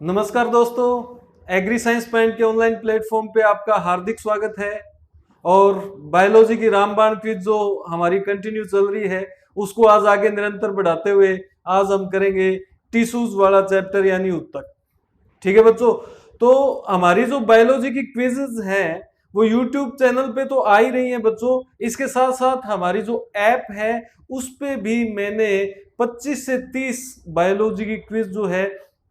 नमस्कार दोस्तों, agri science point के ऑनलाइन प्लेटफॉर्म पे आपका हार्दिक स्वागत है। और बायोलॉजी की रामबाण क्विज जो हमारी कंटिन्यू चल रही है उसको आज आगे निरंतर बढ़ाते हुए आज हम करेंगे टिश्यूज वाला चैप्टर यानी उत्तक। ठीक है बच्चों, तो हमारी जो बायोलॉजी की क्विजेज हैं वो यूट्यूब चैनल पे तो आ ही रही हैं बच्चों। इसके साथ साथ हमारी जो ऐप है उस पे भी मैंने 25 से 30 बायोलॉजी की क्विज जो है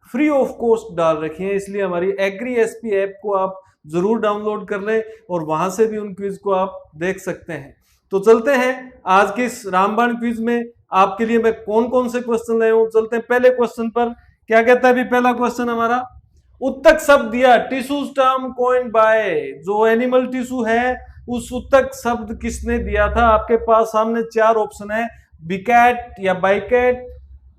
फ्री ऑफ कॉस्ट डाल रखी है, इसलिए हमारी एग्री एसपी ऐप को आप जरूर डाउनलोड कर लें और वहां से भी उन क्विज को आप देख सकते हैं। तो चलते हैं आज के इस रामबाण क्विज में। आपके लिए मैं कौन कौन से क्वेश्चन लाया हूं, चलते हैं पहले क्वेश्चन पर। क्या कहता है अभी पहला क्वेश्चन हमारा, उत्तक शब्द दिया, टिश्यूज टर्म कॉइन्ड बाय, जो एनिमल टिश्यू है उस उत्तक शब्द किसने दिया था। आपके पास सामने चार ऑप्शन है, बिकैट या बाइकैट,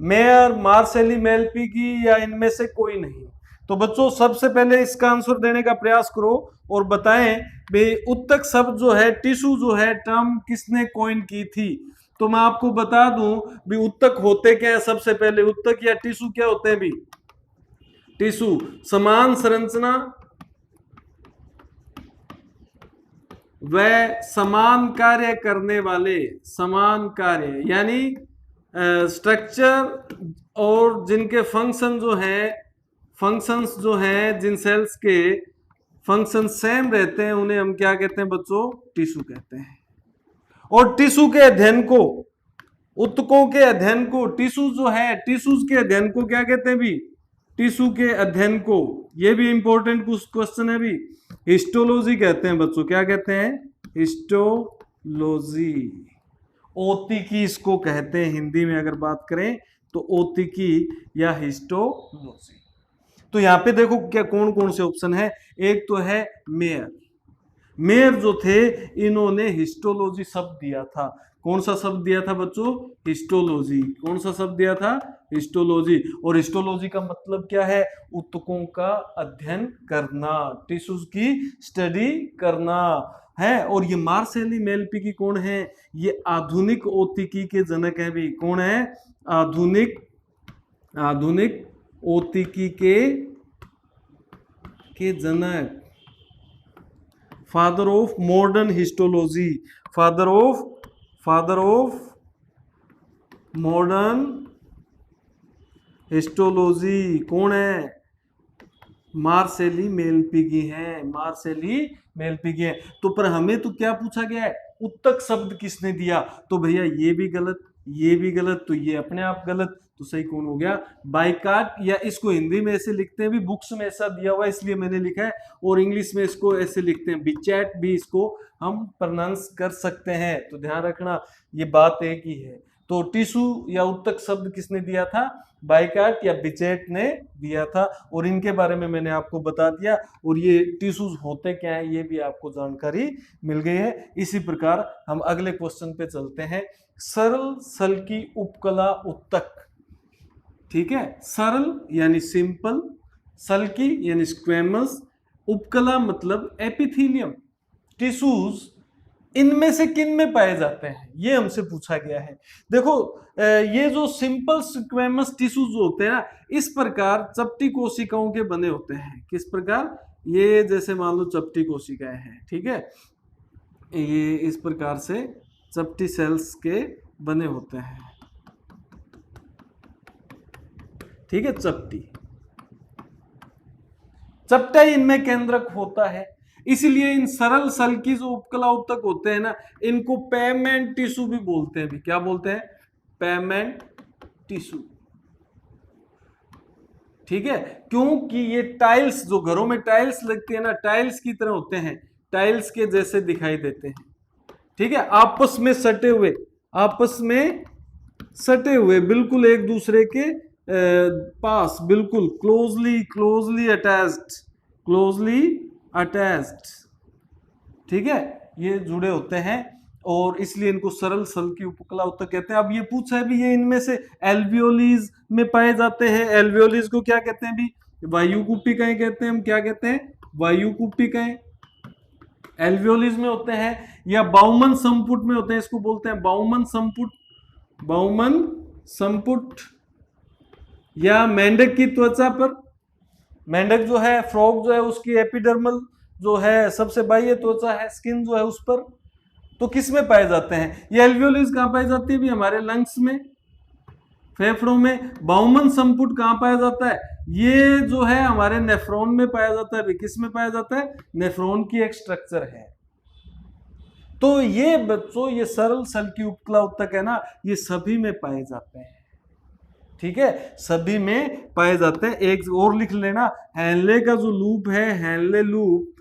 मेयर, मार्सेली मेलपिगी या इनमें से कोई नहीं। तो बच्चों सबसे पहले इसका आंसर देने का प्रयास करो और बताएं भाई उत्तक शब्द जो है, टिश्यू जो है, टर्म किसने कॉइन की थी। तो मैं आपको बता दूं भी उत्तक होते क्या है। सबसे पहले उत्तक या टिश्यू क्या होते हैं भी। टिश्यू समान संरचना व समान कार्य करने वाले, समान कार्य यानी स्ट्रक्चर और जिनके फंक्शन जो है, फंक्शंस जो हैं, जिन सेल्स के फंक्शन सेम रहते हैं उन्हें हम क्या कहते हैं बच्चों, टिश्यू कहते हैं। और टिश्यू के अध्ययन को, उत्तकों के अध्ययन को, टिश्यू जो है टिश्यूज के अध्ययन को क्या कहते हैं भी, टिश्यू के अध्ययन को, ये भी इंपॉर्टेंट क्वेश्चन है भी, हिस्टोलॉजी कहते हैं बच्चों। क्या कहते हैं, हिस्टोलॉजी। ओतिकी इसको कहते हैं हिंदी में अगर बात करें तो, ओतिकी या हिस्टोलॉजी। तो यहां पे देखो क्या कौन कौन से ऑप्शन है। एक तो है मेयर, मेयर जो थे इन्होंने हिस्टोलॉजी शब्द दिया था। कौन सा शब्द दिया था बच्चों, हिस्टोलॉजी। कौन सा शब्द दिया था, हिस्टोलॉजी। और हिस्टोलॉजी का मतलब क्या है, उत्तकों का अध्ययन करना, टिश्यूज की स्टडी करना है। और ये मार्सेली मेलपिगी कौन है, ये आधुनिक ओतिकी के जनक है भी। कौन है, आधुनिक, आधुनिक ओतिकी के जनक, father of modern histology, father of modern histology कौन है, मार्सेली मेलपिगी है, मार्सेली मेलपिगी है। तो पर हमें तो क्या पूछा गया है, उत्तक शब्द किसने दिया। तो भैया ये भी गलत, ये भी गलत, तो ये अपने आप गलत। तो सही कौन हो गया, बाइकाट, या इसको हिंदी में ऐसे लिखते हैं भी, बुक्स में ऐसा दिया हुआ है इसलिए मैंने लिखा है, और इंग्लिश में इसको ऐसे लिखते हैं बिचैट, भी इसको हम प्रोनाउंस कर सकते हैं। तो ध्यान रखना ये बात एक ही है। तो टिश्यू या उत्तक शब्द किसने दिया था, बाइकाट या बिचेट ने दिया था। और इनके बारे में मैंने आपको बता दिया, और ये टिश्यूज होते क्या है ये भी आपको जानकारी मिल गई है। इसी प्रकार हम अगले क्वेश्चन पे चलते हैं। सरल सल्की उपकला उत्तक, ठीक है, सरल यानी सिंपल, सल्की यानी स्क्वेमस, उपकला मतलब एपिथेलियम, टिश्यूज इनमें से किन में पाए जाते हैं ये हमसे पूछा गया है। देखो ये जो सिंपल स्क्वेमस टिश्यूज होते हैं ना, इस प्रकार चपटी कोशिकाओं के बने होते हैं। किस प्रकार, ये जैसे मान लो चपटी कोशिकाएं हैं, ठीक है, ये इस प्रकार से चपटी सेल्स के बने होते हैं, ठीक है, चपटी, चपटाई इनमें केंद्रक होता है। इसलिए इन सरल सल्की जो उपकला उत्तक होते हैं ना, इनको पेमेंट टिश्यू भी बोलते हैं भी। क्या बोलते हैं, पेमेंट टिश्यू, ठीक है। क्योंकि ये टाइल्स, जो घरों में टाइल्स लगती है ना, टाइल्स की तरह होते हैं, टाइल्स के जैसे दिखाई देते हैं, ठीक है, आपस में सटे हुए, आपस में सटे हुए, बिल्कुल एक दूसरे के पास, बिल्कुल क्लोजली अटैच्ड, क्लोजली अटैच्ड, ठीक है, ये जुड़े होते हैं। और इसलिए इनको सरल सल्की उपकला उत्तक कहते हैं। अब ये पूछा है भी, ये इनमें से एल्वियोलीज में पाए जाते हैं। एल्वियोलीज को क्या कहते हैं भी, वायुकूपिकाएं कहते हैं। हम क्या कहते हैं, वायुकूपिकाएं एल्वियोलीज में होते हैं, या बाउमन संपुट में होते हैं, इसको बोलते हैं बाउमन संपुट, बाउमन संपुट, या मेंढक की त्वचा पर मेंढक जो है, फ्रॉग जो है, उसकी एपिडर्मल जो है सबसे बाह्य त्वचा है, स्किन जो है उस पर। तो किस में पाए जाते हैं ये एल्वियोलिस? कहाँ पाई जाती है भी? हमारे लंग्स में, फेफड़ों में। बाउमन संपुट कहाँ पाया जाता है? ये जो है हमारे नेफ्रॉन में पाया जाता है। किस में पाया जाता है? नेफ्रॉन की एक स्ट्रक्चर है। तो ये बच्चों, ये सरल सल्की उपकला उत्तक है ना, ये सभी में पाए जाते हैं। ठीक है, सभी में पाए जाते हैं। एक और लिख लेना, हैनले का जो लूप है, हैनले लूप,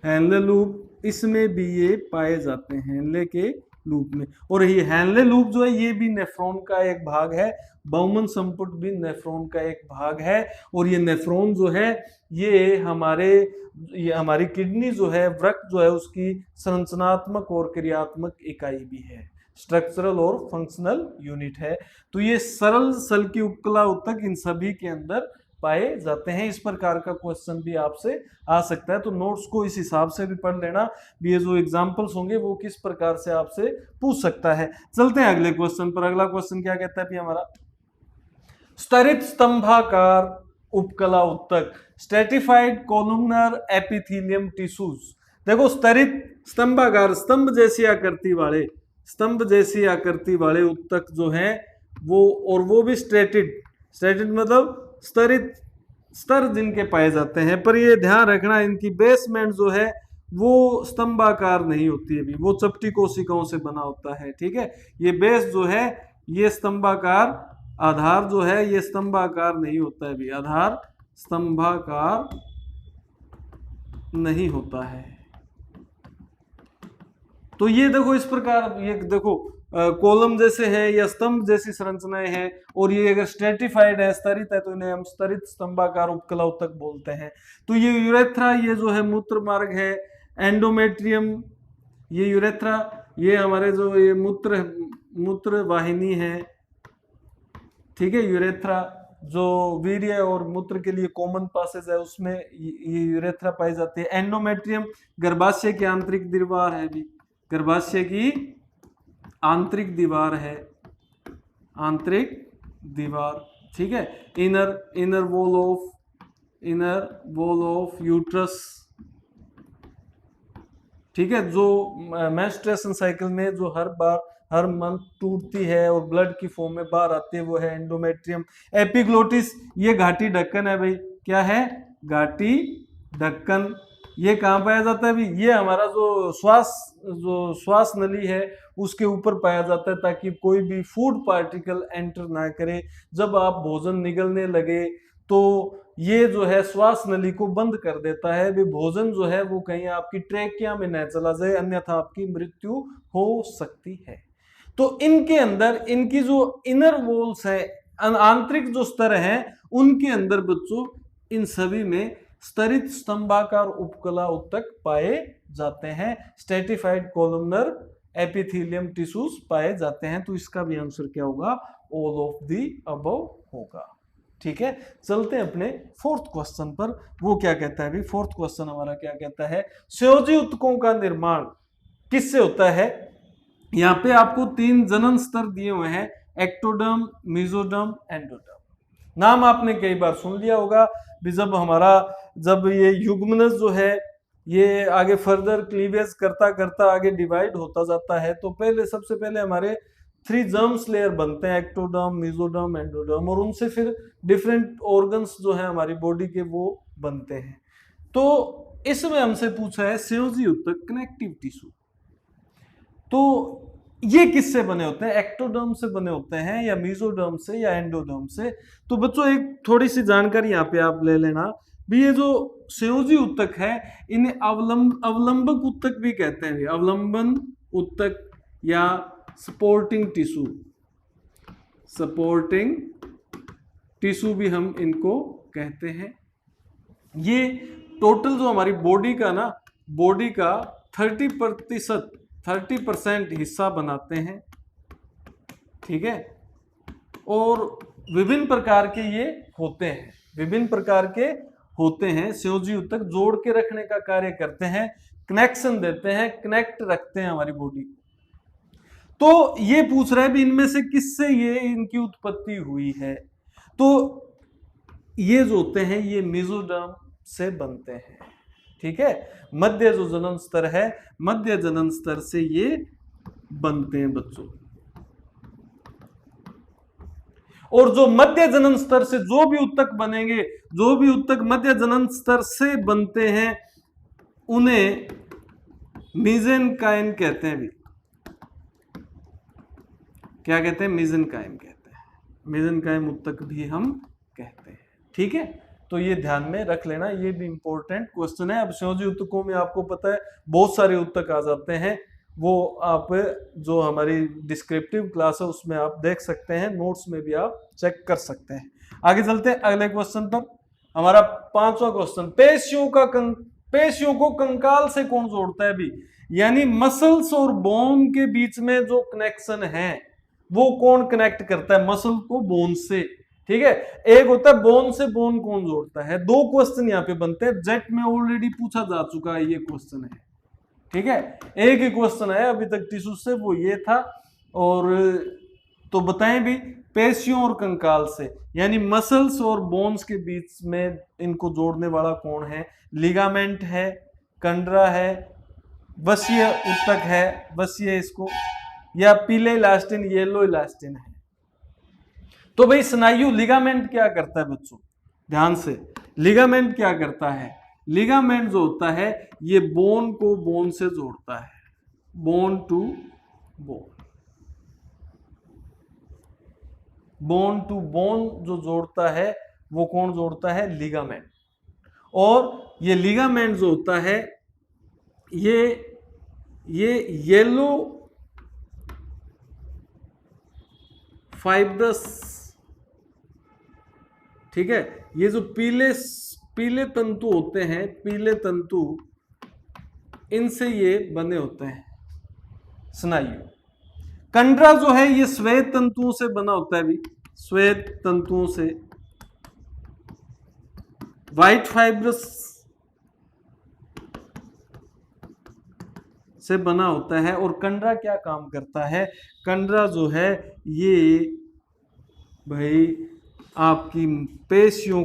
हैनले लूप, इसमें भी ये पाए जाते हैं, हैनले के लूप में। और ये हैनले लूप जो है ये भी नेफ्रॉन का एक भाग है। बाउमन संपुट भी नेफ्रॉन का एक भाग है। और ये नेफ्रॉन जो है ये हमारी किडनी जो है, वृक्क जो है, उसकी संरचनात्मक और क्रियात्मक इकाई भी है, स्ट्रक्चरल और फंक्शनल यूनिट है। तो ये सरल सल्की उपकला उत्तक इन सभी के अंदर पाए जाते हैं। इस प्रकार का क्वेश्चन भी आपसे आ सकता है, तो नोट्स को इस हिसाब से भी पढ़ लेना भी, ये जो एग्जांपल्स होंगे वो किस प्रकार से आपसे पूछ सकता है। चलते हैं अगले क्वेश्चन पर। अगला क्वेश्चन क्या कहता है भी हमारा? स्तरित स्तंभाकार उपकला उत्तक, स्ट्रेटिफाइड कोलुमनर एपिथेलियम टिश्यूज। देखो, स्तरित स्तंभाकार, स्तंभ जैसी आकृति वाले, स्तंभ जैसी आकृति वाले उत्तक जो हैं वो, और वो भी स्ट्रेटेड, स्ट्रेटेड मतलब स्तरित, स्तर जिनके पाए जाते हैं। पर ये ध्यान रखना, इनकी बेसमेंट जो है वो स्तंभाकार नहीं होती है भी, वो चपटी कोशिकाओं से बना होता है। ठीक है, ये बेस जो है ये स्तंभाकार, आधार जो है ये स्तंभाकार नहीं होता है भी, आधार स्तंभाकार नहीं होता है। तो ये देखो इस प्रकार, ये देखो कॉलम जैसे है या स्तंभ जैसी संरचनाएं हैं, और ये अगर स्ट्रेटिफाइड है, स्तरित है, तो इन्हें हम स्तरित स्तंभाकार उपकला उत्तक बोलते हैं। तो ये यूरेथ्रा, ये जो है मूत्र मार्ग है, एंडोमेट्रियम, ये यूरेथ्रा, ये हमारे जो ये मूत्र वाहिनी है। ठीक है, यूरेथ्रा जो वीर्य और मूत्र के लिए कॉमन पासेज है, उसमें ये यूरेथ्रा पाई जाती है। एंडोमेट्रियम गर्भाशय की आंतरिक दीवार है भी, गर्भाशय की आंतरिक दीवार है, आंतरिक दीवार। ठीक है, इनर वॉल ऑफ यूट्रस। ठीक है, जो मेंस्ट्रुएशन साइकिल में जो हर मंथ टूटती है और ब्लड की फॉर्म में बाहर आती है, वो है एंडोमेट्रियम। एपिग्लोटिस, ये घाटी ढक्कन है भाई, क्या है? घाटी ढक्कन। ये कहाँ पाया जाता है भी? ये हमारा जो श्वास नली है उसके ऊपर पाया जाता है, ताकि कोई भी फूड पार्टिकल एंटर ना करे। जब आप भोजन निगलने लगे तो ये जो है श्वास नली को बंद कर देता है भी, भोजन जो है वो कहीं आपकी ट्रेकिया में न चला जाए, अन्यथा आपकी मृत्यु हो सकती है। तो इनके अंदर, इनकी जो इनर वॉल्स है, आंतरिक जो स्तर हैं, उनके अंदर बच्चों इन सभी में स्तरित स्तंभाकार उपकला उत्तक पाए जाते हैं। स्ट्रेटिफाइड कोलुमनर एपिथेलियम टिश्यूज पाए जाते हैं। तो इसका भी आंसर क्या होगा? ऑल ऑफ दी अबव होगा। ठीक है, चलते हैं अपने फोर्थ क्वेश्चन पर। वो क्या कहता है? फोर्थ क्वेश्चन हमारा क्या कहता है? संयोजी उत्तकों का निर्माण किससे होता है? यहाँ पे आपको 3 जनन स्तर दिए हुए हैं, एक्टोडर्म, मेसोडर्म, एंडोडर्म। नाम आपने कई बार सुन लिया होगा भी। जब ये युग्मनज जो है ये आगे फर्दर क्लीवेज करता करता आगे डिवाइड होता जाता है, तो सबसे पहले हमारे 3 जर्म्स लेयर बनते हैं, एक्टोडर्म, मेसोडर्म, एंडोडर्म, और उनसे फिर डिफरेंट ऑर्गन्स जो है हमारी बॉडी के वो बनते हैं। तो इसमें हमसे पूछा है संयोजी उत्तक, कनेक्टिव टिश्यू, तो ये किससे बने होते हैं? एक्टोडर्म से बने होते हैं या मेसोडर्म से या एंडोडर्म से? तो बच्चों एक थोड़ी सी जानकारी यहाँ पे आप ले लेना भी, ये जो संयोजी उत्तक है इन्हें अवलंबक उत्तक भी कहते हैं, अवलंबन उत्तक या सपोर्टिंग टिश्यू, सपोर्टिंग टिश्यू भी हम इनको कहते हैं। ये टोटल जो हमारी बॉडी का 30% हिस्सा बनाते हैं। ठीक है, और विभिन्न प्रकार के ये होते हैं, विभिन्न प्रकार के होते हैं। संयोजी उत्तक जोड़ के रखने का कार्य करते हैं, कनेक्शन देते हैं, कनेक्ट रखते हैं हमारी बॉडी। तो ये पूछ रहा है भी इनमें से किससे ये इनकी उत्पत्ति हुई है? तो ये जो होते हैं ये मेसोडर्म से बनते हैं, ठीक है। मध्य जो जनन स्तर है, मध्य जनन स्तर से ये बनते हैं बच्चों। और जो मध्य जनन स्तर से जो भी उत्तक बनेंगे, जो भी उत्तक मध्य जनन स्तर से बनते हैं, उन्हें मीजेनकाइम कहते हैं भी। क्या कहते हैं? मीजेनकाइम कहते हैं। मीजेनकाइम उत्तक भी हम कहते हैं, ठीक है। तो ये ध्यान में रख लेना, ये भी इंपॉर्टेंट क्वेश्चन है। अब संयोजी उत्तकों में आपको पता है बहुत सारे उत्तक आ जाते हैं, वो आप जो हमारी डिस्क्रिप्टिव क्लास है उसमें आप देख सकते हैं, नोट्स में भी आप चेक कर सकते हैं। आगे चलते हैं अगले क्वेश्चन पर। हमारा 5वां क्वेश्चन, पेशियों को कंकाल से कौन जोड़ता है भी? यानी मसल्स और बोन के बीच में जो कनेक्शन है वो कौन कनेक्ट करता है मसल को बोन से, ठीक है। एक होता है बोन से बोन कौन जोड़ता है। दो क्वेश्चन यहाँ पे बनते हैं, जेट में ऑलरेडी पूछा जा चुका है ये क्वेश्चन है, ठीक है। एक ही क्वेश्चन है अभी तक टिश्यू से, वो ये था। और तो बताएं भी, पेशियों और कंकाल से यानी मसल्स और बोन्स के बीच में इनको जोड़ने वाला कौन है? लिगामेंट है, कंडरा है, वसीय उत्तक है, वसीय इसको, या पीले इलास्टिन, येलो इलास्टिन है। तो भाई स्नायु लिगामेंट क्या करता है बच्चों? ध्यान से, लिगामेंट क्या करता है? लिगामेंट जो होता है ये बोन को बोन से जोड़ता है, bone to bone, bone to bone जो जोड़ता है वो कौन जोड़ता है? लिगामेंट। और ये लिगामेंट जो होता है ये येलो फाइब्रस, ठीक है। ये जो पीले तंतु होते हैं, पीले तंतु, इनसे ये बने होते हैं स्नायु। कंडरा जो है ये श्वेत तंतुओं से बना होता है भी, श्वेत तंतुओं से, व्हाइट फाइब्रस से बना होता है। और कंडरा क्या काम करता है? कंडरा जो है ये भाई आपकी पेशियों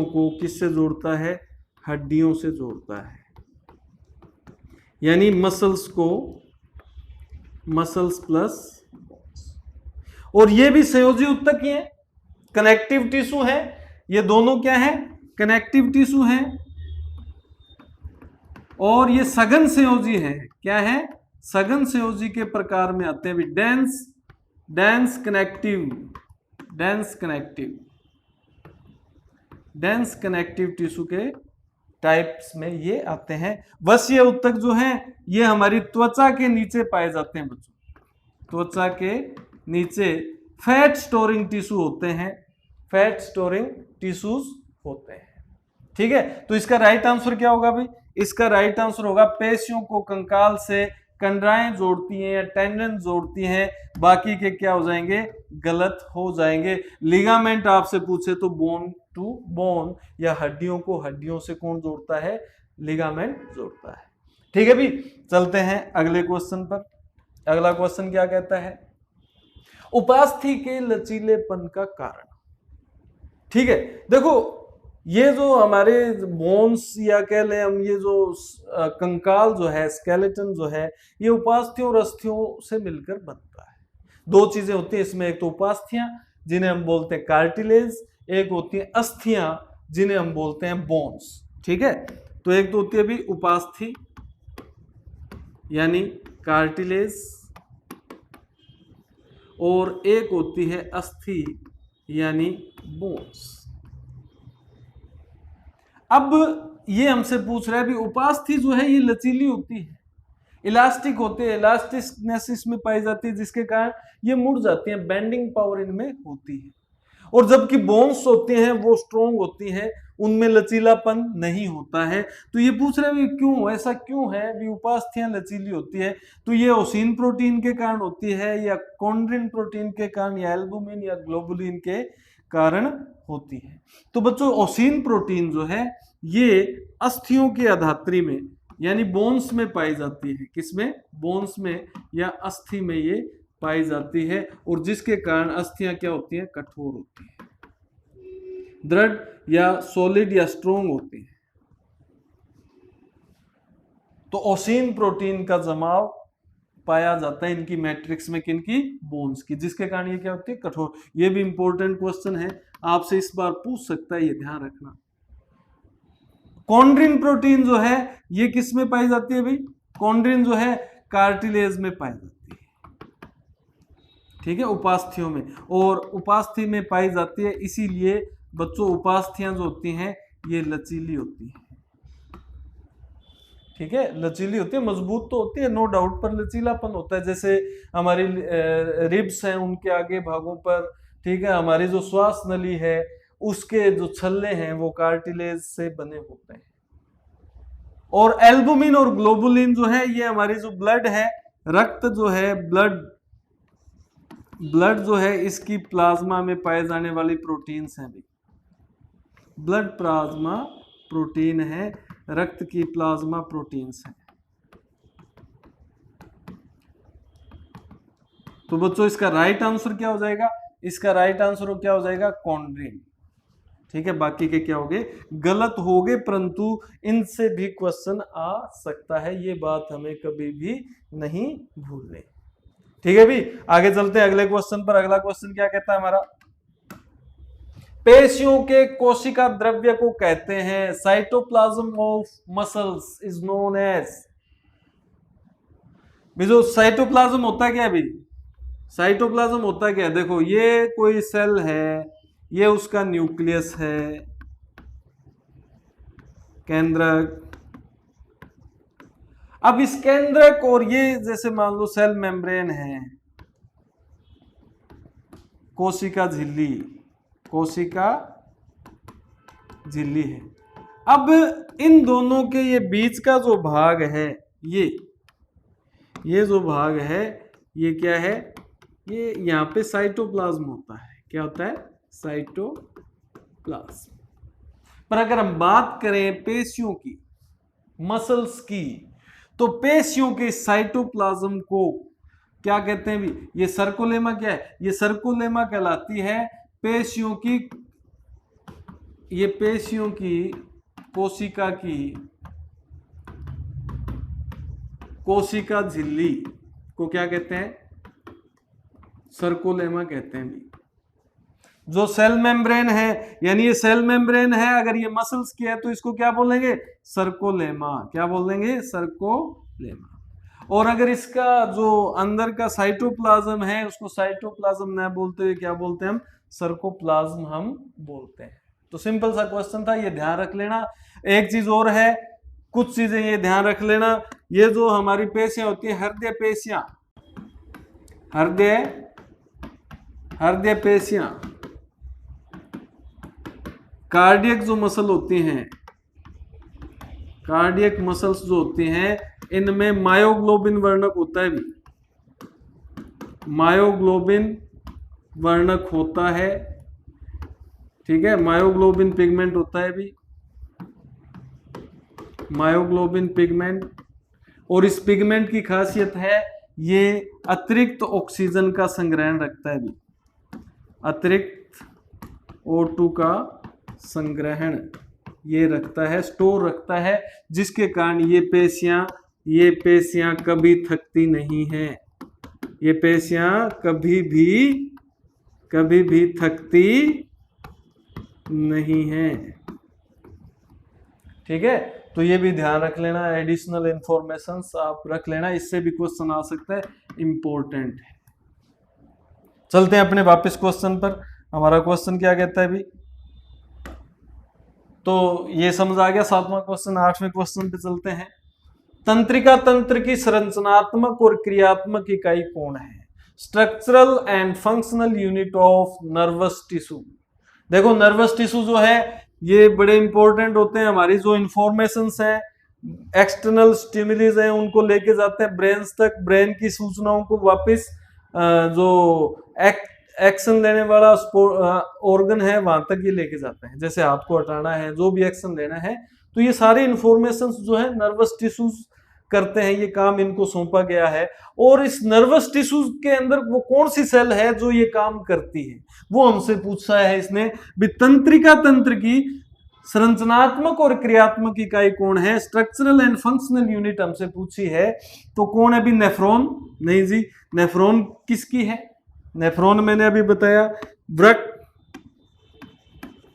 को किससे जोड़ता है? हड्डियों से जोड़ता है, यानी मसल्स को, मसल्स प्लस बोन्स। और ये भी संयोजी उत्तक ही है, कनेक्टिव टिश्यू है। ये दोनों क्या है? कनेक्टिव टिश्यू है। और ये सघन संयोजी है। क्या है? सघन संयोजी के प्रकार में आते हैं भी। डेंस कनेक्टिव टिश्यू के टाइप्स में ये आते हैं। वसीय उत्तक जो है ये हमारी त्वचा के नीचे पाए जाते हैं बच्चों, त्वचा के नीचे फैट स्टोरिंग टिश्यू होते हैं, फैट स्टोरिंग टिश्यूज होते हैं, ठीक है। तो इसका राइट आंसर क्या होगा भाई? इसका राइट आंसर होगा पेशियों को कंकाल से कंडराएं जोड़ती हैं या टेंडन जोड़ती हैं, बाकी के क्या हो जाएंगे? गलत हो जाएंगे। लिगामेंट आपसे पूछे तो बोन टू बोन या हड्डियों को हड्डियों से कौन जोड़ता है? लिगामेंट जोड़ता है, ठीक है भी। चलते हैं अगले क्वेश्चन पर। अगला क्वेश्चन क्या कहता है? उपास्थि के लचीलेपन का कारण, ठीक है। देखो ये जो हमारे बोन्स या कह लें हम, ये जो कंकाल जो है, स्केलेटन जो है, ये उपास्थियों और अस्थियों से मिलकर बनता है। दो चीजें होती हैं इसमें, एक तो उपास्थियां जिन्हें हम बोलते हैं कार्टिलेज, एक होती है अस्थियां जिन्हें हम बोलते हैं बोन्स, ठीक है। तो एक तो होती है भी उपास्थि यानी कार्टिलेज, और एक होती है अस्थि यानी बोन्स। अब ये हमसे पूछ रहा है भी उपास्थि जो है ये लचीली होती है, इलास्टिक होते हैं, इलास्टिकनेस इसमें पाई जाती है, जिसके कारण ये मुड़ जाती हैं, बेंडिंग पावर इनमें होती है। और जबकि बोन्स होती हैं वो स्ट्रोंग होती हैं, उनमें लचीलापन नहीं होता है। तो ये पूछ रहे हैं क्यों, ऐसा क्यों है भी उपास्थियां लचीली होती है? तो ये ओसिन प्रोटीन के कारण होती है, या कॉन्ड्रिन प्रोटीन के कारण, या एल्बुमिन या ग्लोबुलिन के कारण होती है। तो बच्चों ओसिन प्रोटीन जो है ये अस्थियों के अधात्री में यानी बोन्स में पाई जाती है। किसमें? बोन्स में या अस्थि में ये पाई जाती है, और जिसके कारण अस्थियां क्या होती हैं? कठोर होती हैं। दृढ़ या सॉलिड या स्ट्रोंग होते हैं। तो ओसिन प्रोटीन का जमाव पाया जाता है इनकी मैट्रिक्स में, किनकी? बोन्स की, जिसके कारण ये क्या होती है? कठोर। ये भी इंपॉर्टेंट क्वेश्चन है, आपसे इस बार पूछ सकता है, ये ध्यान रखना। कॉन्ड्रिन प्रोटीन जो है ये किस में पाई जाती है भाई? कॉन्ड्रिन जो है कार्टिलेज में पाई जाती है, ठीक है, उपास्थियों में। और उपास्थि में पाई जाती है, इसीलिए बच्चों उपास्थियां जो होती हैं ये लचीली होती हैं, ठीक है, लचीली होती है, मजबूत तो होती है नो डाउट, पर लचीलापन होता है। जैसे हमारी रिब्स हैं उनके आगे भागों पर, ठीक है, हमारी जो श्वास नली है उसके जो छल्ले हैं वो कार्टिलेज से बने होते हैं। और एल्बुमिन और ग्लोबुलिन जो है ये हमारी जो ब्लड है, रक्त जो है, ब्लड जो है इसकी प्लाज्मा में पाए जाने वाली प्रोटीन्स हैं भाई। ब्लड प्लाज्मा प्रोटीन है, रक्त की प्लाज्मा प्रोटीन्स है। तो बच्चों इसका राइट आंसर क्या हो जाएगा? इसका राइट आंसर क्या हो जाएगा? कॉन्ड्रिन, ठीक है। बाकी के क्या हो गए? गलत हो गए, परंतु इनसे भी क्वेश्चन आ सकता है, ये बात हमें कभी भी नहीं भूलनी, ठीक है भी। आगे चलते हैं अगले क्वेश्चन पर। अगला क्वेश्चन क्या कहता है हमारा? पेशियों के कोशिका द्रव्य को कहते हैं cytoplasm of muscles is known as. जो साइटोप्लाज्म होता है क्या है भाई? साइटोप्लाज्म होता है क्या? देखो ये कोई सेल है, ये उसका न्यूक्लियस है, केंद्रक। अब इस केंद्रक और ये जैसे मान लो सेल मेम्ब्रेन है, कोशिका झिल्ली, कोशिका झिल्ली है। अब इन दोनों के ये बीच का जो भाग है, ये जो भाग है ये क्या है? ये यहाँ पे साइटोप्लाज्म होता है। क्या होता है? साइटोप्लाज्म। पर अगर हम बात करें पेशियों की, मसल्स की, तो पेशियों के साइटोप्लाज्म को क्या कहते हैं भी? ये सर्कोलेमा क्या है? ये सर्कोलेमा कहलाती है पेशियों की, ये पेशियों की कोशिका झिल्ली को क्या कहते हैं? सर्कोलेमा कहते हैं भी। जो सेल मेम्ब्रेन है, यानी ये सेल मेम्ब्रेन है, अगर ये मसल्स की है तो इसको क्या बोलेंगे? सर्कोलेमा। क्या बोलेंगे? सर्कोलेमा। और अगर इसका जो अंदर का साइटोप्लाज्म है उसको साइटोप्लाज्म न बोलते हुए क्या बोलते हैं हम? सर्कोप्लाज्म हम बोलते हैं। तो सिंपल सा क्वेश्चन था, ये ध्यान रख लेना। एक चीज और है, कुछ चीजें ये ध्यान रख लेना। ये जो हमारी पेशियां होती है, हृदय पेशियां, हृदय पेशियां, कार्डियक जो मसल होती हैं, कार्डियक मसल्स जो होती हैं, इनमें मायोग्लोबिन वर्णक होता है भी, मायोग्लोबिन वर्णक होता है, ठीक है, मायोग्लोबिन पिगमेंट होता है भी, मायोग्लोबिन पिगमेंट। और इस पिगमेंट की खासियत है ये अतिरिक्त ऑक्सीजन का संग्रहण रखता है भी, अतिरिक्त O2 का संग्रहण ये रखता है, स्टोर रखता है, जिसके कारण ये पेशियां कभी थकती नहीं हैं। ये पेशियां कभी भी थकती नहीं हैं, ठीक है। तो ये भी ध्यान रख लेना, एडिशनल इंफॉर्मेशंस आप रख लेना, इससे भी क्वेश्चन आ सकता है, इंपॉर्टेंट है। चलते हैं अपने वापस क्वेश्चन पर। हमारा क्वेश्चन क्या कहता है भी? तो ये समझ आ गया। 7वां क्वेश्चन। 8वें क्वेश्चन पे चलते हैं। तंत्रिका तंत्र की संरचनात्मक और क्रियात्मक इकाई कौन है? Structural and functional unit of nervous tissue. देखो नर्वस टिश्यू जो है ये बड़े इंपॉर्टेंट होते हैं, हमारी जो इंफॉर्मेशंस हैं, एक्सटर्नल स्टिमुलीज हैं, उनको लेके जाते हैं ब्रेन तक, ब्रेन की सूचनाओं को वापस जो एक्शन लेने वाला ऑर्गन है वहां तक ये लेके जाते हैं। जैसे हाथ को हटाना है, जो भी एक्शन लेना है, तो ये सारी इंफॉर्मेशंस जो है नर्वस टिश्यूज करते हैं, ये काम इनको सौंपा गया है। और इस नर्वस टिश्यू के अंदर वो कौन सी सेल है जो ये काम करती है, वो हमसे पूछा है इसने। तंत्रिका तंत्र की संरचनात्मक और क्रियात्मक इकाई कौन है, स्ट्रक्चरल एंड फंक्शनल यूनिट हमसे पूछी है, तो कौन है अभी, नेफ्रॉन? नहीं जी, नेफ्रॉन किसकी है? नेफ्रॉन मैंने अभी बताया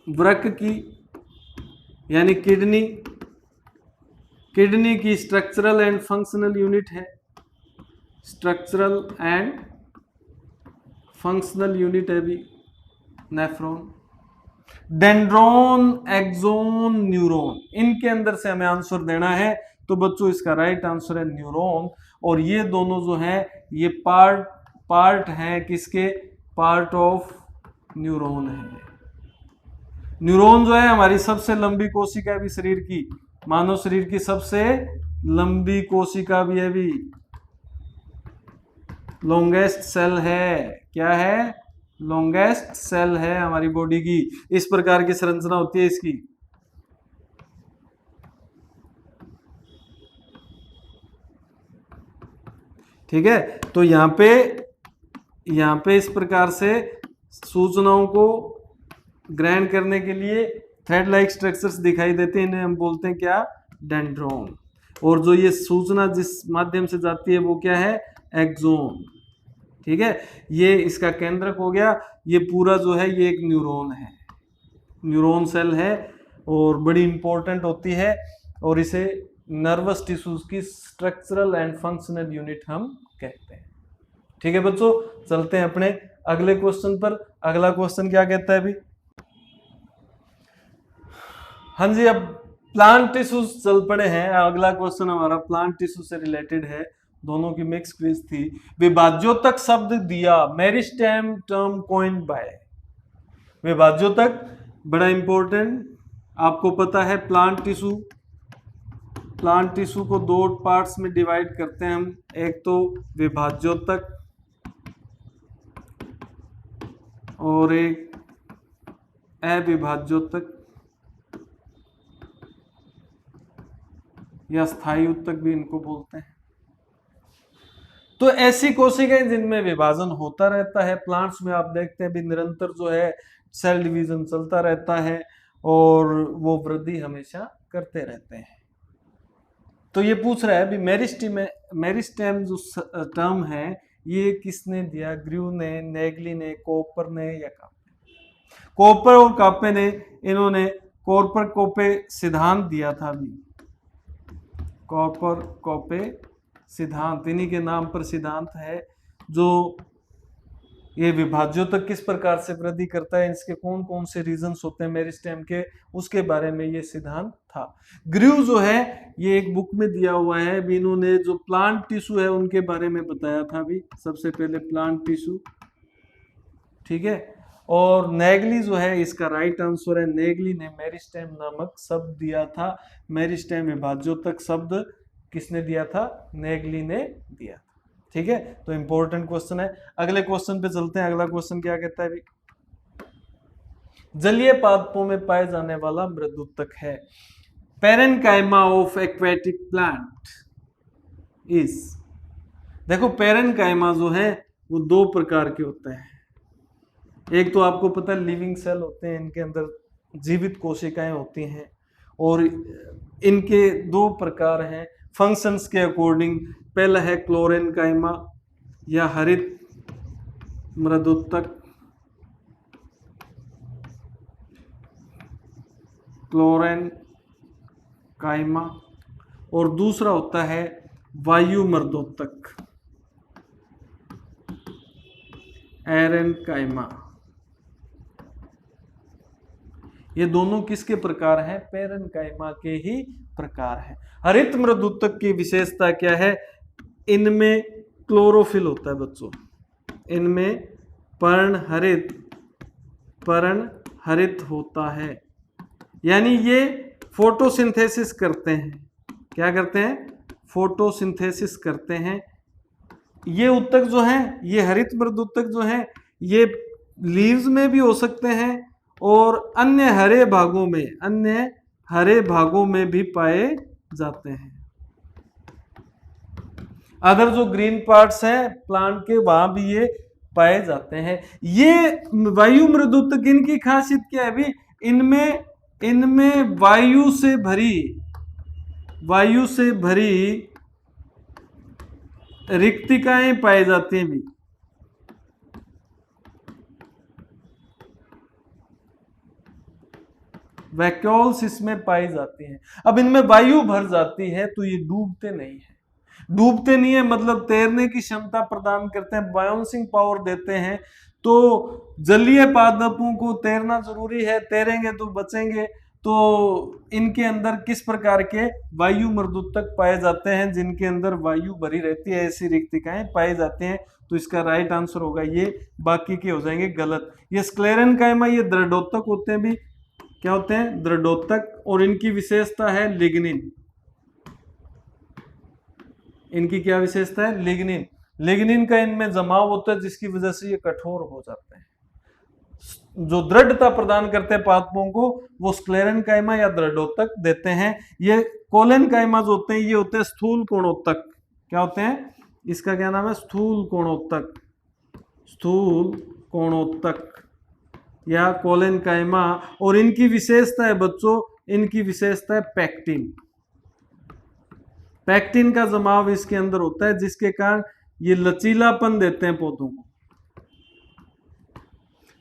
वृक्क की यानी किडनी की स्ट्रक्चरल एंड फंक्शनल यूनिट है, स्ट्रक्चरल एंड फंक्शनल यूनिट है भी नेफ्रॉन। डेंड्रोन, एक्सोन, न्यूरॉन, इनके अंदर से हमें आंसर देना है, तो बच्चों इसका राइट आंसर है न्यूरॉन। और ये दोनों जो है ये पार्ट है किसके, पार्ट ऑफ न्यूरॉन है। न्यूरॉन जो है हमारी सबसे लंबी कोशिका भी शरीर की, मानव शरीर की सबसे लंबी कोशिका भी है भी, लॉन्गेस्ट सेल है। क्या है? लॉन्गेस्ट सेल है हमारी बॉडी की। इस प्रकार की संरचना होती है इसकी। ठीक है, तो यहां पे इस प्रकार से सूचनाओं को ग्रहण करने के लिए थ्रेड लाइक स्ट्रक्चर्स दिखाई देते हैं, इन्हें हम बोलते हैं क्या, डेंड्रोन। और जो ये सूचना जिस माध्यम से जाती है वो क्या है, एक्सोन। ठीक है, ये इसका केंद्रक हो गया। ये पूरा जो है ये एक न्यूरॉन है, न्यूरॉन सेल है और बड़ी इंपॉर्टेंट होती है, और इसे नर्वस टिश्यूज की स्ट्रक्चरल एंड फंक्शनल यूनिट हम कहते हैं। ठीक है बच्चों, चलते हैं अपने अगले क्वेश्चन पर। अगला क्वेश्चन क्या कहता है अभी? हाँ जी, अब प्लांट टिश्यूज चल पड़े हैं। अगला क्वेश्चन हमारा प्लांट टिश्यू से रिलेटेड है, दोनों की मिक्स क्विज थी। विभाज्योतक शब्द दिया, मेरिस्टेम टर्म कॉइन्ड बाय। विभाज्योतक बड़ा इंपॉर्टेंट, आपको पता है प्लांट टिश्यू को दो पार्ट्स में डिवाइड करते हैं हम, एक तो विभाज्योतक और एक अविभाज्योतक या स्थायी उत्तक भी इनको बोलते हैं। तो ऐसी कोशिकाएं जिनमें विभाजन होता रहता है, प्लांट्स में आप देखते हैं भी निरंतर जो है सेल डिवीजन चलता रहता है और वो वृद्धि हमेशा करते रहते हैं। तो ये पूछ रहा है भी मेरिस्टेम जो टर्म है ये किसने दिया, ग्रीव ने, नेगली ने, कॉपर ने या कापे? कॉपर और कापे ने, इन्होंने कॉपर कोपे सिद्धांत दिया था भी, कॉपर कोपे सिद्धांत, इन्हीं के नाम पर सिद्धांत है जो ये विभाज्योतक किस प्रकार से वृद्धि करता है, इसके कौन कौन से रीजंस होते हैं मेरिस्टेम के, उसके बारे में ये सिद्धांत था। ग्रीव जो है ये एक बुक में दिया हुआ है भी, इन्होंने जो प्लांट टिश्यू है उनके बारे में बताया था भी, सबसे पहले प्लांट टिश्यू। ठीक है, और नेगली जो है इसका राइट आंसर है, नेगली ने मेरिस्टेम नामक शब्द दिया था। मेरिस्टेम विभाज्योतक शब्द किसने दिया था, नेगली ने दिया था। ठीक है, तो इंपॉर्टेंट क्वेश्चन है। अगले क्वेश्चन पे चलते हैं। अगला क्वेश्चन क्या कहता है भी, जलीय पादपों में पाए जाने वाला मृदुतक है, parenchyma of aquatic plant is. देखो पेरेन्काइमा जो है वो दो प्रकार के होते हैं, एक तो आपको पता है लिविंग सेल होते हैं, इनके अंदर जीवित कोशिकाएं होती हैं, और इनके दो प्रकार हैं फंक्शंस के अकॉर्डिंग। पहला है क्लोरेन्काइमा या हरित मृदुतक, क्लोरेन्काइमा, और दूसरा होता है वायु मृदुतक, एरेन्काइमा। ये दोनों किसके प्रकार हैं, पेरेन्काइमा के ही प्रकार हैं। हरित मृदुतक की विशेषता क्या है, इनमें क्लोरोफिल होता है बच्चों, इनमें पर्णहरित होता है, यानी ये फोटोसिंथेसिस करते हैं। क्या करते हैं, फोटोसिंथेसिस करते हैं। ये उत्तक जो हैं, ये हरित मृदुतक जो हैं, ये लीव्स में भी हो सकते हैं और अन्य हरे भागों में भी पाए जाते हैं। अदर जो ग्रीन पार्ट्स हैं प्लांट के वहां भी ये पाए जाते हैं। ये वायु मृदुत्वक इनकी खासियत क्या है भी, इनमें इनमें वायु से भरी रिक्तिकाएं पाई जाती हैं भी। वैक्यूल्स इसमें पाई जाती हैं। अब इनमें वायु भर जाती है तो ये डूबते नहीं है, मतलब तैरने की क्षमता प्रदान करते हैं, बाउंसिंग पावर देते हैं। तो जलीय पादपों को तैरना जरूरी है, तैरेंगे तो बचेंगे। तो इनके अंदर किस प्रकार के वायु मृदुत्वक पाए जाते हैं, जिनके अंदर वायु भरी रहती है, ऐसी रिक्तिकाएं पाई जाती हैं। तो इसका राइट आंसर होगा ये, बाकी के हो जाएंगे गलत। ये स्क्लेरेन्काइमा ये दृढ़ोत्तक होते हैं भी, क्या होते हैं, दृढ़ोत्तक, और इनकी विशेषता है लिग्निन। इनकी क्या विशेषता है, लिग्निन। लिग्निन का इनमें जमाव होता है जिसकी वजह से ये कठोर हो जाते हैं। जो दृढ़ता प्रदान करते हैं पादपों को वो स्क्लेरेन्काइमा या दृढ़ोत्तक देते हैं। ये कोलेनकाइमा जो होते हैं ये होते हैं स्थूल कोणोत्तक। क्या होते हैं, इसका क्या नाम है, स्थूल कोणोत्तक या कोलेनकाइमा। और इनकी विशेषता है बच्चों, इनकी विशेषता है पैक्टिन का जमाव इसके अंदर होता है, जिसके कारण ये लचीलापन देते हैं पौधों को,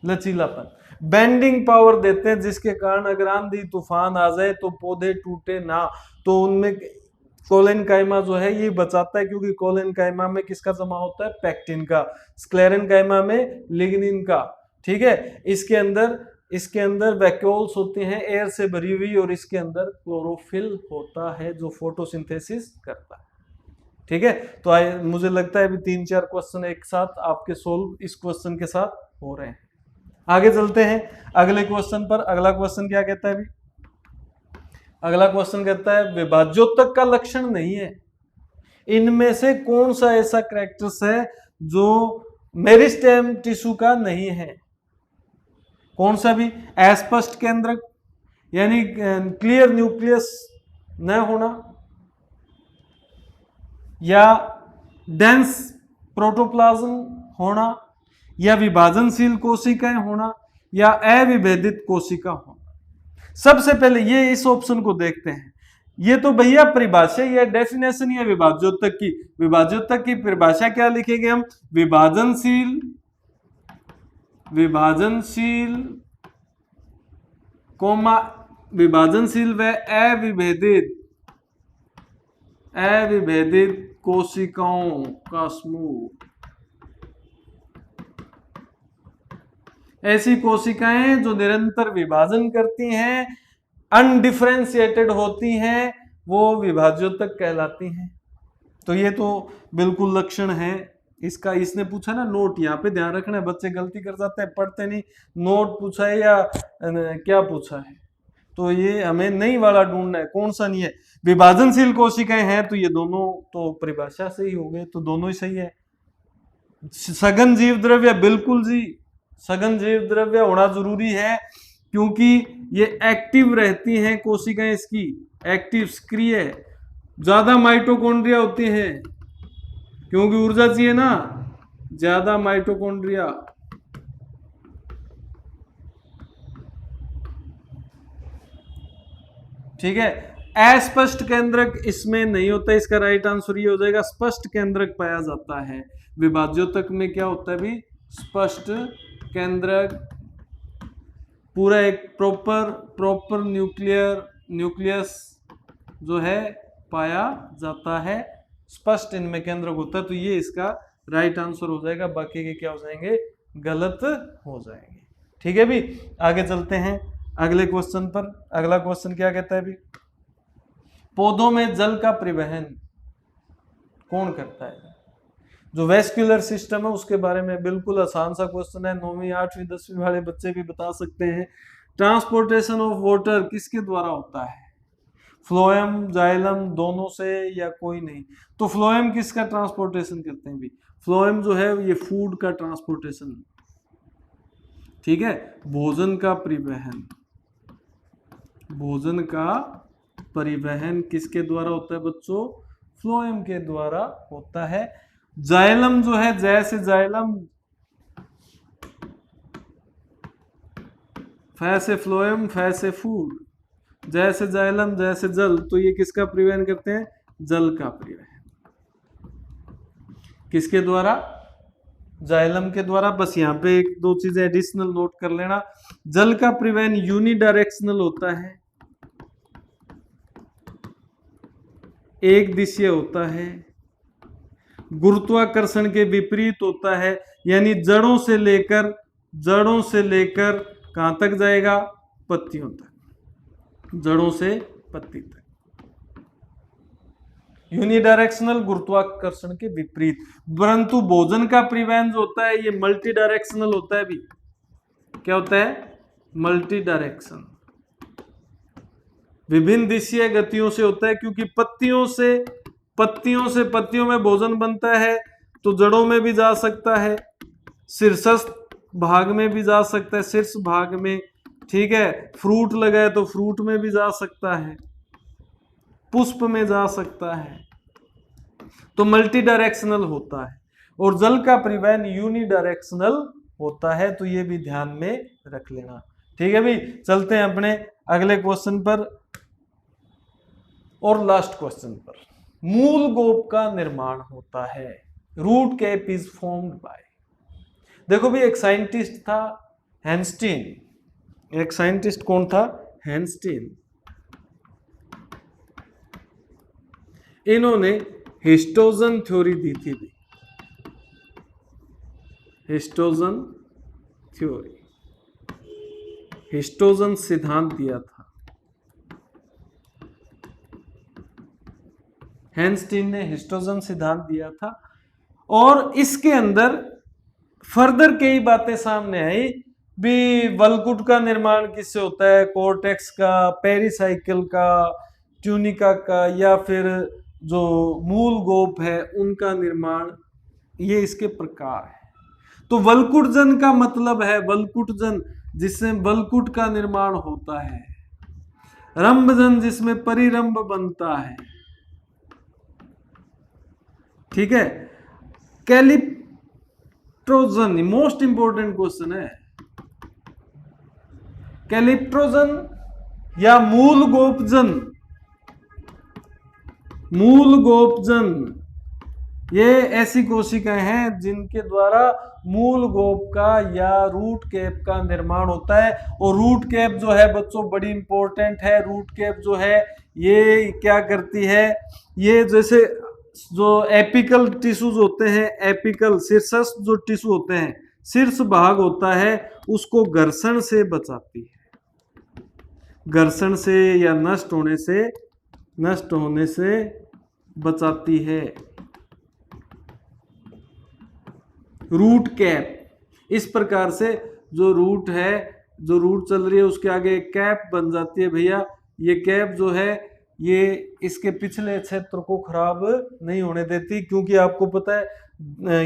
लचीलापन। बेंडिंग पावर देते हैं, जिसके कारण अगर आंधी तूफान आ जाए तो पौधे टूटे ना। तो उनमें कोलेनकाइमा जो है ये बचाता है, क्योंकि कोलेनकाइमा में किसका जमा होता है, पैक्टिन का। स्क्लेरेन्काइमा में लिग्निन का। ठीक है, इसके अंदर वैक्यूल्स होते हैं एयर से भरी हुई, और इसके अंदर क्लोरोफिल होता है जो फोटोसिंथेसिस करता है। ठीक है, तो मुझे लगता है अभी 3-4 क्वेश्चन एक साथ आपके सोल्व इस क्वेश्चन के साथ हो रहे हैं। आगे चलते हैं अगले क्वेश्चन पर। अगला क्वेश्चन क्या कहता है अभी, अगला क्वेश्चन कहता है विभाज्योत्तक का लक्षण नहीं है, इनमें से कौन सा ऐसा कैरेक्टर्स है जो मेरिस्टेम टिश्यू का नहीं है। कौन सा भी, अस्पष्ट केंद्रक यानी क्लियर न्यूक्लियस न होना, या डेंस प्रोटोप्लाज्म होना, या विभाजनशील कोशिकाएं होना, या अविभेदित कोशिका होना। सबसे पहले ये इस ऑप्शन को देखते हैं। ये तो भैया परिभाषा या डेफिनेशन है विभाज्योत्तक की। विभाज्योत्तक की परिभाषा क्या लिखेंगे हम, विभाजनशील व अविभेदित कोशिकाओं का समूह। ऐसी कोशिकाएं जो निरंतर विभाजन करती हैं, अनडिफरेंशिएटेड होती हैं, वो विभाज्योत्तक कहलाती हैं। तो ये तो बिल्कुल लक्षण है इसका। इसने पूछा ना नोट, यहाँ पे ध्यान रखना है, बच्चे गलती कर जाते हैं, पढ़ते नहीं। नोट पूछा है या क्या पूछा है, तो ये हमें नई वाला ढूंढना है, कौन सा नहीं है। विभाजनशील कोशिकाएं हैं तो ये दोनों तो परिभाषा से ही हो गए, तो दोनों ही सही है। सघन जीव द्रव्य, बिल्कुल जी, सघन जीव द्रव्य होना जरूरी है, क्योंकि ये एक्टिव रहती हैं कोशिकाएं, इसकी एक्टिव सक्रिय, ज्यादा माइटोकॉन्ड्रिया होती हैं, क्योंकि ऊर्जा चाहिए ना, ज्यादा माइटोकॉन्ड्रिया। ठीक है, अस्पष्ट केंद्रक इसमें नहीं होता, इसका राइट आंसर ये हो जाएगा स्पष्ट केंद्रक पाया जाता है। विभाज्योत्तक में क्या होता है भी, स्पष्ट केंद्रक, पूरा एक प्रॉपर न्यूक्लियस जो है पाया जाता है, स्पष्ट इनमें केंद्रक होता है। तो ये इसका राइट आंसर हो जाएगा, बाकी के क्या हो जाएंगे, गलत हो जाएंगे। ठीक है भी, आगे चलते हैं अगले क्वेश्चन पर। अगला क्वेश्चन क्या कहता है भी, पौधों में जल का परिवहन कौन करता है। जो वेस्क्यूलर सिस्टम है उसके बारे में बिल्कुल आसान सा क्वेश्चन है, 9वीं 8वीं 10वीं वाले बच्चे भी बता सकते हैं। ट्रांसपोर्टेशन ऑफ वाटर किसके द्वारा होता है, फ्लोएम जाइलम दोनों से या कोई नहीं। तो फ्लोएम किसका ट्रांसपोर्टेशन करते हैं भी, फ्लोएम जो है ये फूड का ट्रांसपोर्टेशन। ठीक है, भोजन का परिवहन किसके द्वारा होता है बच्चों, फ्लोएम के द्वारा होता है। जाइलम जो है, जैसे जाइलम, फैसे फ्लोएम, फैसे फूड, जैसे जाइलम जैसे जल, तो ये किसका परिवहन करते हैं? जल का परिवहन। किसके द्वारा? जाइलम के द्वारा। बस यहाँ पे एक दो चीजें एडिशनल नोट कर लेना। जल का परिवहन यूनिडायरेक्शनल होता है, एक दिशीय होता है, गुरुत्वाकर्षण के विपरीत होता है, यानी जड़ों से लेकर कहां तक जाएगा? पत्तियों तक, जड़ों से पत्ती तक। यूनिडायरेक्शनल, गुरुत्वाकर्षण के विपरीत। परंतु भोजन का परिवहन जो होता है ये मल्टी डायरेक्शनल होता है भी। क्या होता है? मल्टी डायरेक्शन, विभिन्न दिशीय गतियों से होता है, क्योंकि पत्तियों से पत्तियों में भोजन बनता है, तो जड़ों में भी जा सकता है, शीर्षस्थ भाग में भी जा सकता है, शीर्ष भाग में, ठीक है। फ्रूट लगाए तो फ्रूट में भी जा सकता है, पुष्प में जा सकता है, तो मल्टी डायरेक्शनल होता है। और जल का परिवहन यूनिडायरेक्शनल होता है, तो ये भी ध्यान में रख लेना। ठीक है भाई, चलते हैं अपने अगले क्वेश्चन पर और लास्ट क्वेश्चन पर। मूल गोप का निर्माण होता है, root cap is formed by. देखो भी, एक साइंटिस्ट था हैंस्टीन। एक साइंटिस्ट कौन था? हैंस्टीन। इन्होंने हिस्टोजन थ्योरी दी थी भी, हिस्टोजन थ्योरी, हिस्टोजन सिद्धांत दिया था हैंस्टीन ने, हिस्टोजन सिद्धांत दिया था। और इसके अंदर फर्दर कई बातें सामने आई भी। वलकुट का निर्माण किससे होता है? कोर्टेक्स का, पेरिसाइकिल का, ट्यूनिका का, या फिर जो मूल गोप है उनका निर्माण, ये इसके प्रकार है। तो वलकुटजन का मतलब है वलकुटजन जिससे वलकुट का निर्माण होता है, रंभजन जिसमें परिरंभ बनता है, ठीक है। कैलिप्ट्रोजन, मोस्ट इंपोर्टेंट क्वेश्चन है, कैलिप्ट्रोजन या मूल गोपजन, मूल गोपजन ये ऐसी कोशिकाएं हैं जिनके द्वारा मूल गोप का या रूट कैप का निर्माण होता है। और रूट कैप जो है बच्चों बड़ी इंपॉर्टेंट है। रूट कैप जो है ये क्या करती है? ये जैसे जो एपिकल टिश्यूज होते हैं, एपिकल शीर्षस्थ जो टिश्यू होते हैं, शीर्ष भाग होता है, उसको घर्षण से बचाती है, घर्षण से या नष्ट होने से बचाती है रूट कैप। इस प्रकार से जो रूट है, जो रूट चल रही है उसके आगे एक कैप बन जाती है भैया। ये कैप जो है ये इसके पिछले क्षेत्र को खराब नहीं होने देती, क्योंकि आपको पता है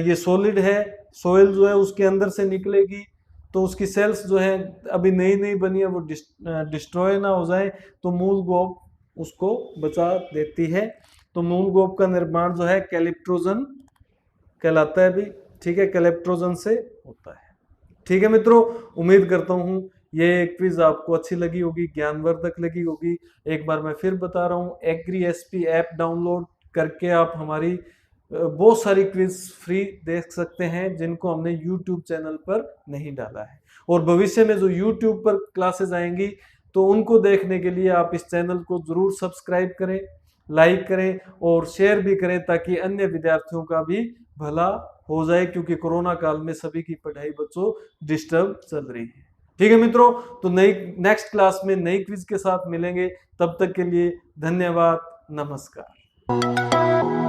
ये सॉलिड है, सोइल जो है उसके अंदर से निकलेगी, तो उसकी सेल्स जो है अभी नई बनी है वो डिस्ट्रॉय ना हो जाए, तो मूल गोप उसको बचा देती है। तो मूल गोप का निर्माण जो है कैलिप्ट्रोजन कहलाता है भी, ठीक है, कैलिप्ट्रोजन से होता है। ठीक है मित्रों, उम्मीद करता हूँ ये क्विज आपको अच्छी लगी होगी, ज्ञानवर्धक लगी होगी। एक बार मैं फिर बता रहा हूँ, एग्री एसपी ऐप डाउनलोड करके आप हमारी बहुत सारी क्विज फ्री देख सकते हैं जिनको हमने यूट्यूब चैनल पर नहीं डाला है। और भविष्य में जो यूट्यूब पर क्लासेस आएंगी तो उनको देखने के लिए आप इस चैनल को जरूर सब्सक्राइब करें, लाइक करें और शेयर भी करें, ताकि अन्य विद्यार्थियों का भी भला हो जाए, क्योंकि कोरोना काल में सभी की पढ़ाई बच्चों डिस्टर्ब चल रही है। ठीक है मित्रों, तो नेक्स्ट क्लास में नई क्विज के साथ मिलेंगे। तब तक के लिए धन्यवाद, नमस्कार।